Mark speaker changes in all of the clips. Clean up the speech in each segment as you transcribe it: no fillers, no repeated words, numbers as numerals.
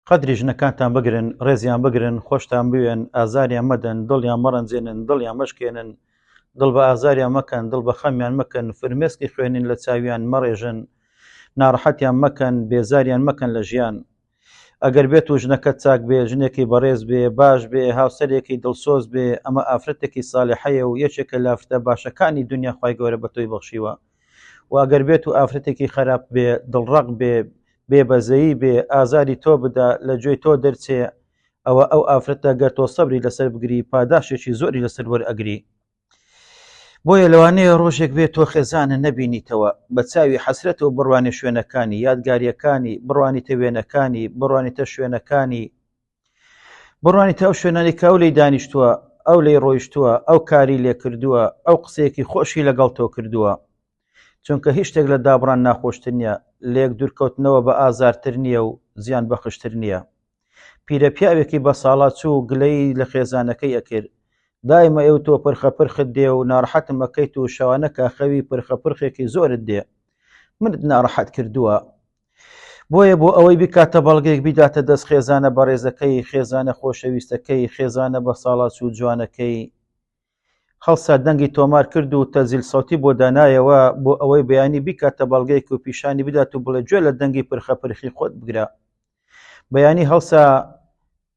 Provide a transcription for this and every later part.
Speaker 1: قەدری ژنەکانتان بگرن، ڕێزیان بگرن، خۆشتان بوێن، ئازاریان مەدەن، دڵیان مەڕەنجێنن، دڵیان مەشکێنن، دڵ بە ئازاریان مەکەن، دڵ بە خەمیان مەکەن، فرمێسکی خوێنین لە چاویان مەڕێژن، ناڕەحەتیان مەکەن، بێزاریان مەکەن لە ژیان. ئەگەر بێت و ژنەکەت چاک بێ، ژنێکی بەڕێز بێ، باش بێ، هاوسەرێکی دڵسۆز بێ، ئەمە ئافرەتێکی ساڵحەیە و یەکێکە لە ئافرەتە باشەکانی دنیا خوای گەورە بە تۆی بەخشیوە. و ئەگەر بێت و ئافرەتێکی خراپ بێ، دڵڕەق بێ، بێبەزەیی بێ، ئازاری تۆ بدا، لە گوێی تۆ دەرچێ، ئەوە ئەو ئافرەتە گەر تۆ سەبری لەسەر بگری، پاداشێکی زۆری لەسەر وەرئەگری. بۆیە لەوانەیە ڕۆژێک بێت تۆ خێزانە نەبینیتەوە، بە چاوی حەسرەتەوە بڕوانی شوێنەکانی، یادگاریەکانی، بڕوانیتە وێنەکانی، بڕوانیتە شوێنەکانی، بڕوانیتە ئەو شوێنانی کە ئەو لێی دانیشتووە، ئەو لێی ڕۆیشتووە، ئەو کاری لێ کردووە، ئەو قسەیەکی خۆشی لەگەڵ تۆ کردووە. چونکە هیچ شتێک لە دابڕان ناخۆشتر نییە، لێک دوورکەوتنەوە بە ئازارتر نییە و زیان بەخشتر نییە. پیرە پیاوێکی بە ساڵات چوو گلەی لە خێزانەکەی ئەکرد، دایمە ئێو تۆ پرخەپرخت دێ و ناڕەحەتم ئەکەیت و شەوانە کاخەوی پرخەپرخێکی زۆرت دێ، منت ناڕەحەت کردووە. بۆیە بۆ ئەوەی بکاتە بەڵگەیەک بیداتە دەست خێزانە بەڕێزەکەی، خێزانە خۆشەویستەکەی، خێزانە بە ساڵات چوو جوانەکەی، خەڵسا دەنگی تۆمار کرد و تەزیل سەوتی بۆ دانایەوە بۆ ئەوەی بەیانی بیکاتە بەڵگەیەک و پیشانی بدات و بڵێ گوێ لە دەنگی پرخەپرخی خۆت بگرە. بەیانی هەڵسا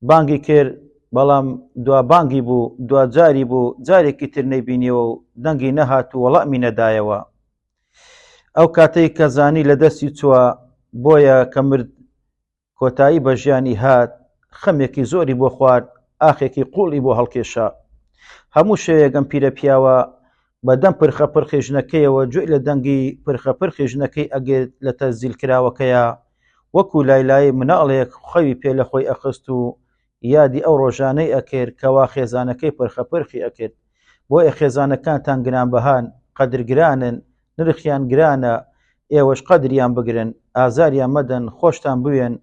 Speaker 1: بانگی کرد، بەڵام دوا بانگی بوو، دوا جاری بوو، جارێکی تر نەیبینیەوە و دەنگی نەهات و وەڵامی نەدایەوە. ئەو کاتەی کە زانی لە دەستی چووە، بۆیە کە مرد کۆتایی بە ژیانی هات، خەمێکی زۆری بۆ خوارد، ئاخێکی قوڵی بۆ هەڵکێشا. هەموو شەوێگەم پیرە پیاوە بەدەم پرخەپرخی ژنەکەیەوە گوێی لە دەنگی پرخەپرخی ژنەکەی ئەگرت لە تەزیل کراوەکەیە، وەکو لایلای مناڵێک خەوی پێ لە خۆی ئەخست و یادی ئەو ڕۆژانەی ئەکرد کەوا خێزانەکەی پرخەپرخی ئەکرد. بۆیە خێزانەکانتان گرانبەهان، قەدرگرانن، نرخیان گرانە، ئێوەش قەدریان بگرن، ئازاریان مەدەن، خۆشتان بوێن،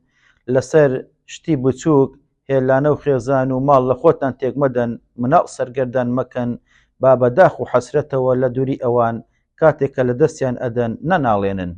Speaker 1: لەسەر شتی بچووک هێلانە و خێزان و ماڵ لە خۆتان تێک مەدەن، مناڵ سەرگەردان مەکەن، با بەداخ و حەسرەتەوە لە دووری ئەوان کاتێکە لە دەستیان ئەدەن نەناڵێنن.